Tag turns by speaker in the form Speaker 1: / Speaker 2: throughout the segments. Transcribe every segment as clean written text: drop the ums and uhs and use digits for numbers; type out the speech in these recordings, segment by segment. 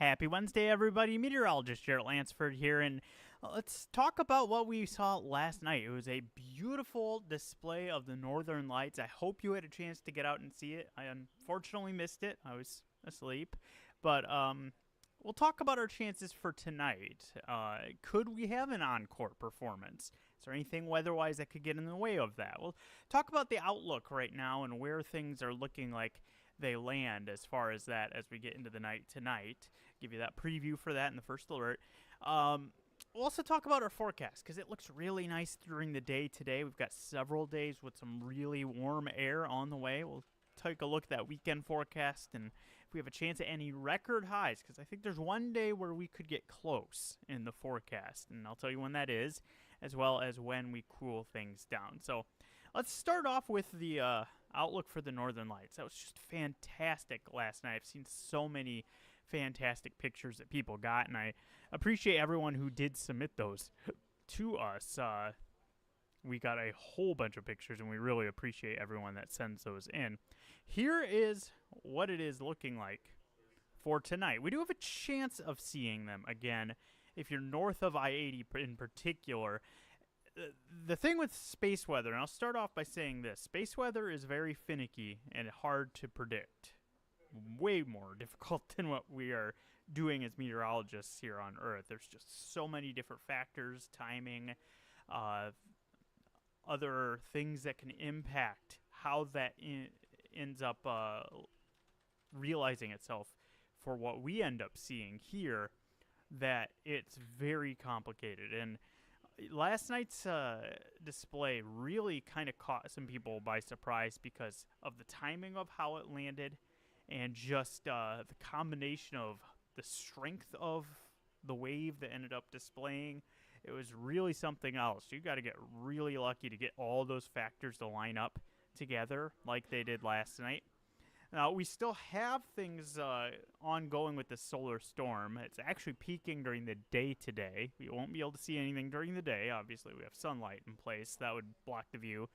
Speaker 1: Happy Wednesday, everybody. Meteorologist Jaret Lansford here, and let's talk about what we saw last night. It was a beautiful display of the northern lights. I hope you had a chance to get out and see it. I unfortunately missed it. I was asleep. But we'll talk about our chances for tonight. Could we have an encore performance? Is there anything weather-wise that could get in the way of that? We'll talk about the outlook right now and where things are looking like they land as far as that as we get into the night tonight. Give you that preview for that in the first alert. We'll also talk about our forecast because it looks really nice during the day today. We've got several days with some really warm air on the way. We'll take a look at that weekend forecast and if we have a chance at any record highs, because I think there's one day where we could get close in the forecast, and I'll tell you when that is, as well as when we cool things down. So let's start off with the outlook for the Northern Lights. That was just fantastic last night. I've seen so many fantastic pictures that people got, and I appreciate everyone who did submit those to us. We got a whole bunch of pictures, and we really appreciate everyone that sends those in. Here is what it is looking like for tonight. We do have a chance of seeing them again if you're north of I-80 in particular. The thing with space weather, and I'll start off by saying this, space weather is very finicky and hard to predict. Way more difficult than what we are doing as meteorologists here on Earth. There's just so many different factors, timing, other things that can impact how that ends up realizing itself for what we end up seeing here, that it's very complicated. And last night's display really kind of caught some people by surprise because of the timing of how it landed and just the combination of the strength of the wave that ended up displaying. It was really something else. You got to get really lucky to get all those factors to line up together like they did last night. Now, we still have things ongoing with the solar storm. It's actually peaking during the day today. We won't be able to see anything during the day. Obviously, we have sunlight in place. That would block the view.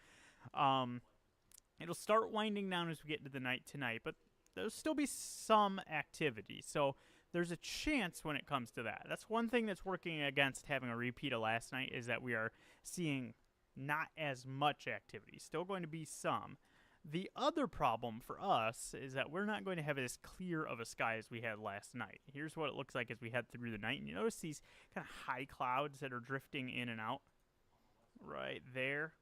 Speaker 1: It'll start winding down as we get into the night tonight, but there'll still be some activity. So there's a chance when it comes to that. That's one thing that's working against having a repeat of last night, is that we are seeing not as much activity. Still going to be some. The other problem for us is that we're not going to have as clear of a sky as we had last night. Here's what it looks like as we head through the night. And you notice these kind of high clouds that are drifting in and out right there.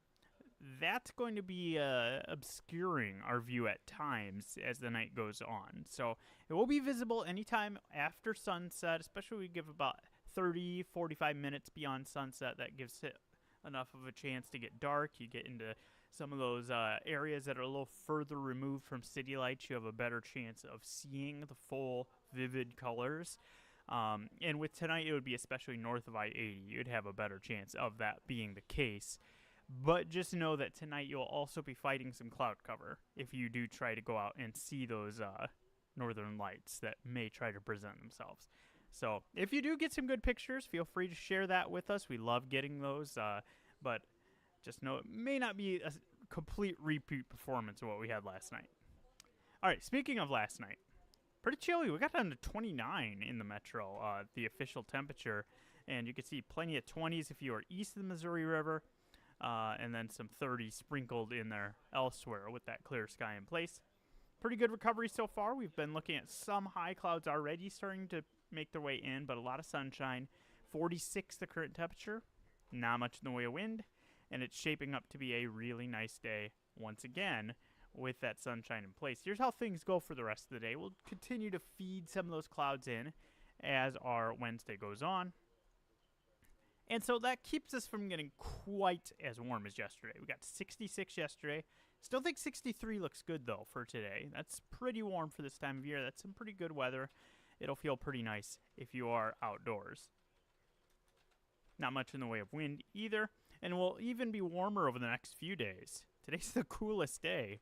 Speaker 1: That's going to be obscuring our view at times as the night goes on. So it will be visible anytime after sunset, especially we give about 30, 45 minutes beyond sunset. That gives it enough of a chance to get dark. You get into some of those areas that are a little further removed from city lights. You have a better chance of seeing the full vivid colors. And with tonight, it would be especially north of I-80. You'd have a better chance of that being the case. But just know that tonight you'll also be fighting some cloud cover if you do try to go out and see those northern lights that may try to present themselves. So if you do get some good pictures, feel free to share that with us. We love getting those, but just know it may not be a complete repeat performance of what we had last night. All right, speaking of last night, pretty chilly. We got down to 29 in the metro, the official temperature, and you can see plenty of 20s if you are east of the Missouri River. And then some 30 sprinkled in there elsewhere with that clear sky in place. Pretty good recovery so far. We've been looking at some high clouds already starting to make their way in, but a lot of sunshine. 46 the current temperature. Not much in the way of wind. And it's shaping up to be a really nice day once again with that sunshine in place. Here's how things go for the rest of the day. We'll continue to feed some of those clouds in as our Wednesday goes on. And so that keeps us from getting quite as warm as yesterday. We got 66 yesterday. Still think 63 looks good, though, for today. That's pretty warm for this time of year. That's some pretty good weather. It'll feel pretty nice if you are outdoors. Not much in the way of wind either. And we'll even be warmer over the next few days. Today's the coolest day.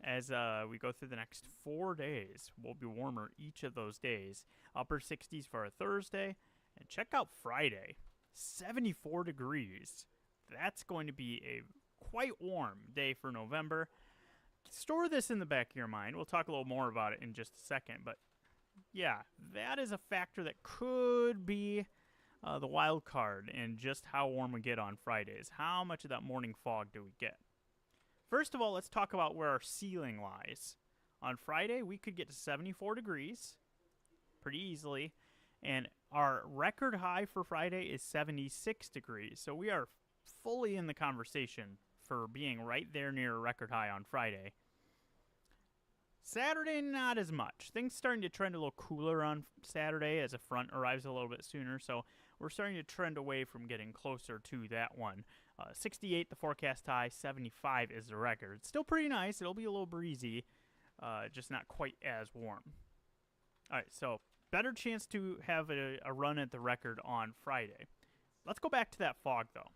Speaker 1: As we go through the next 4 days, we'll be warmer each of those days. Upper 60s for a Thursday. And check out Friday. 74 degrees. That's going to be a quite warm day for November. Store this in the back of your mind. We'll talk a little more about it in just a second, but Yeah, that is a factor that could be the wild card in just how warm we get on Fridays. How much of that morning fog do we get? First of all, let's talk about where our ceiling lies. On Friday, we could get to 74 degrees pretty easily, and our record high for Friday is 76 degrees. So we are fully in the conversation for being right there near a record high on Friday. Saturday, not as much. Things starting to trend a little cooler on Saturday as a front arrives a little bit sooner, so we're starting to trend away from getting closer to that one. 68 the forecast high, 75 is the record. It's still pretty nice. It'll be a little breezy, just not quite as warm. All right, so better chance to have a run at the record on Friday. Let's go back to that fog, though.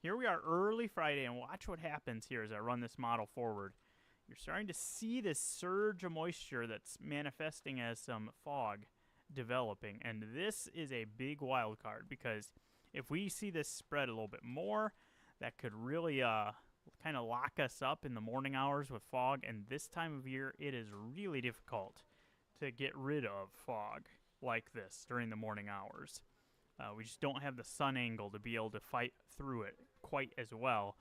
Speaker 1: Here we are early Friday, and watch what happens here as I run this model forward. You're starting to see this surge of moisture that's manifesting as some fog developing. And this is a big wild card because if we see this spread a little bit more, that could really kind of lock us up in the morning hours with fog. And this time of year, it is really difficult to get rid of fog like this during the morning hours. We just don't have the sun angle to be able to fight through it quite as well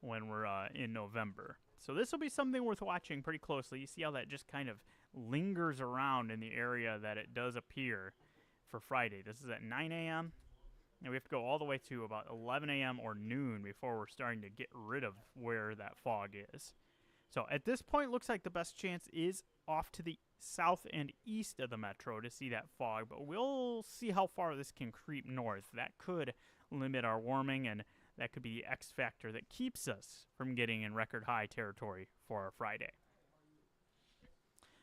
Speaker 1: when we're in November. So this will be something worth watching pretty closely. You see how that just kind of lingers around in the area that it does appear for Friday. This is at 9 a.m. and we have to go all the way to about 11 a.m. or noon before we're starting to get rid of where that fog is. So at this point, looks like the best chance is off to the south and east of the metro to see that fog, but we'll see how far this can creep north. That could limit our warming, and that could be the X factor that keeps us from getting in record high territory for our Friday.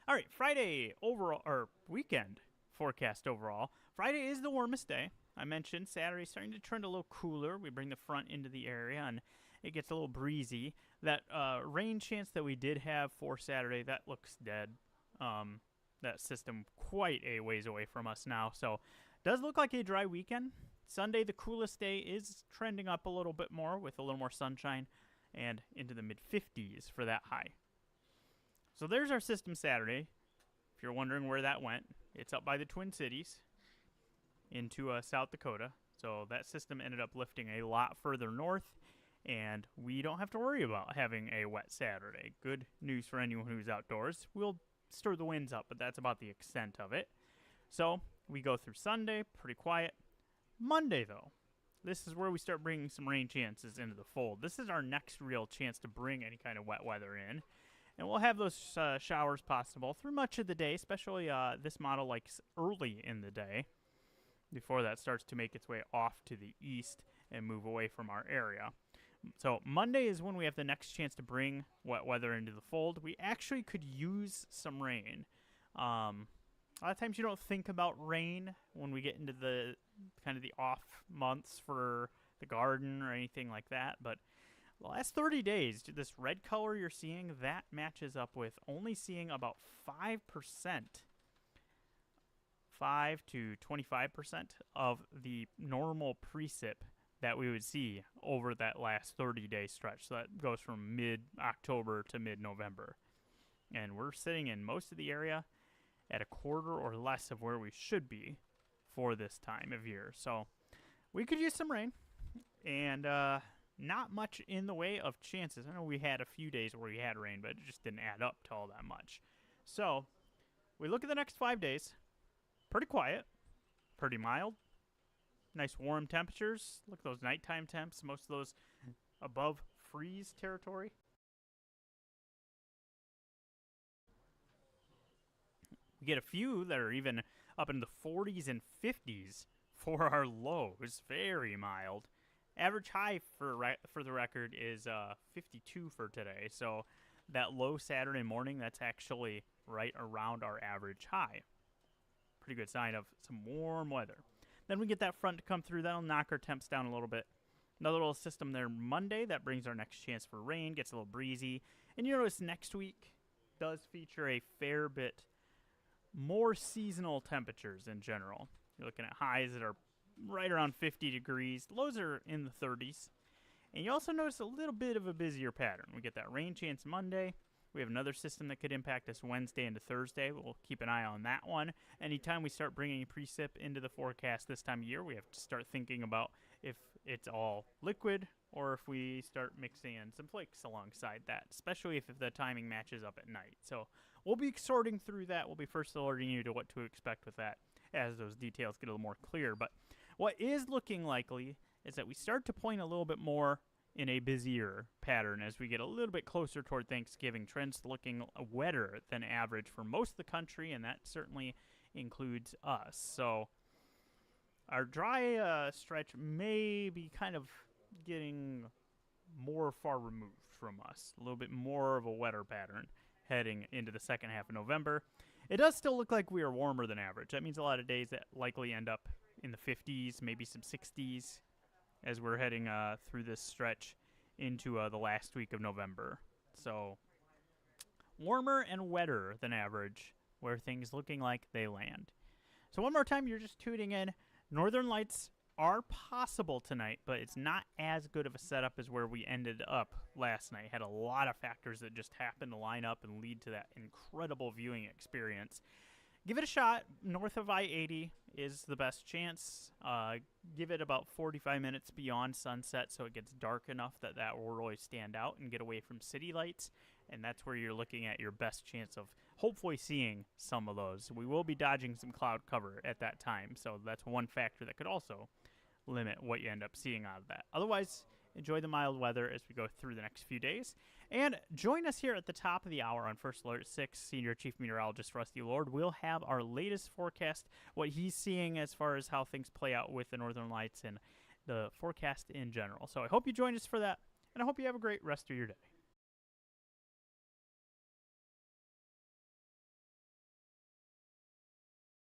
Speaker 1: All right, Friday overall, or weekend forecast overall. Friday is the warmest day. I mentioned Saturday starting to trend a little cooler. We bring the front into the area, and it gets a little breezy. That rain chance that we did have for Saturday, that looks dead. That system quite a ways away from us now. So does look like a dry weekend. Sunday, the coolest day, is trending up a little bit more with a little more sunshine and into the mid-50s for that high. So there's our system Saturday. If you're wondering where that went, it's up by the Twin Cities into South Dakota. So that system ended up lifting a lot further north, and we don't have to worry about having a wet Saturday. Good news for anyone who's outdoors. We'll stir the winds up, but that's about the extent of it. So we go through Sunday, pretty quiet. Monday, though, this is where we start bringing some rain chances into the fold. This is our next real chance to bring any kind of wet weather in. And we'll have those showers possible through much of the day, especially this model likes early in the day before that starts to make its way off to the east and move away from our area. So Monday is when we have the next chance to bring wet weather into the fold. We actually could use some rain. A lot of times you don't think about rain when we get into the kind of the off months for the garden or anything like that. But the last 30 days, this red color you're seeing, that matches up with only seeing about 5%, 5 to 25% of the normal precip that we would see over that last 30-day stretch. So that goes from mid-October to mid-November. And we're sitting in most of the area at a quarter or less of where we should be for this time of year. So we could use some rain, and not much in the way of chances. I know we had a few days where we had rain, but it just didn't add up to all that much. So we look at the next 5 days. Pretty quiet, pretty mild, nice warm temperatures. Look at those nighttime temps, most of those above freeze territory. We get a few that are even up in the 40s and 50s for our lows. Very mild. Average high for the record is 52 for today. So that low Saturday morning, that's actually right around our average high. Pretty good sign of some warm weather. Then we get that front to come through. That'll knock our temps down a little bit. Another little system there Monday. That brings our next chance for rain. Gets a little breezy. And you notice next week does feature a fair bit more seasonal temperatures in general. You're looking at highs that are right around 50 degrees. Lows are in the 30s. And you also notice a little bit of a busier pattern. We get that rain chance Monday. We have another system that could impact us Wednesday into Thursday. We'll keep an eye on that one. Anytime we start bringing precip into the forecast this time of year, we have to start thinking about if it's all liquid or if we start mixing in some flakes alongside that, especially if the timing matches up at night. So we'll be sorting through that. We'll be first alerting you to what to expect with that as those details get a little more clear. But what is looking likely is that we start to point a little bit more in a busier pattern as we get a little bit closer toward Thanksgiving. Trends looking wetter than average for most of the country, and that certainly includes us. So our dry stretch may be kind of getting more far removed from us, a little bit more of a wetter pattern heading into the second half of November. It does still look like we are warmer than average. That means a lot of days that likely end up in the 50s, maybe some 60s, as we're heading through this stretch into the last week of November. So warmer and wetter than average, where things looking like they land. So one more time, you're just tuning in. Northern Lights are possible tonight, but it's not as good of a setup as where we ended up last night. Had a lot of factors that just happened to line up and lead to that incredible viewing experience. Give it a shot. North of I-80 is the best chance. Give it about 45 minutes beyond sunset so it gets dark enough that will really stand out and get away from city lights. And that's where you're looking at your best chance of hopefully seeing some of those. We will be dodging some cloud cover at that time, so that's one factor that could also limit what you end up seeing out of that. Otherwise, enjoy the mild weather as we go through the next few days. And join us here at the top of the hour on First Alert 6. Senior Chief Meteorologist Rusty Lord will have our latest forecast, what he's seeing as far as how things play out with the Northern Lights and the forecast in general. So I hope you join us for that, and I hope you have a great rest of your day.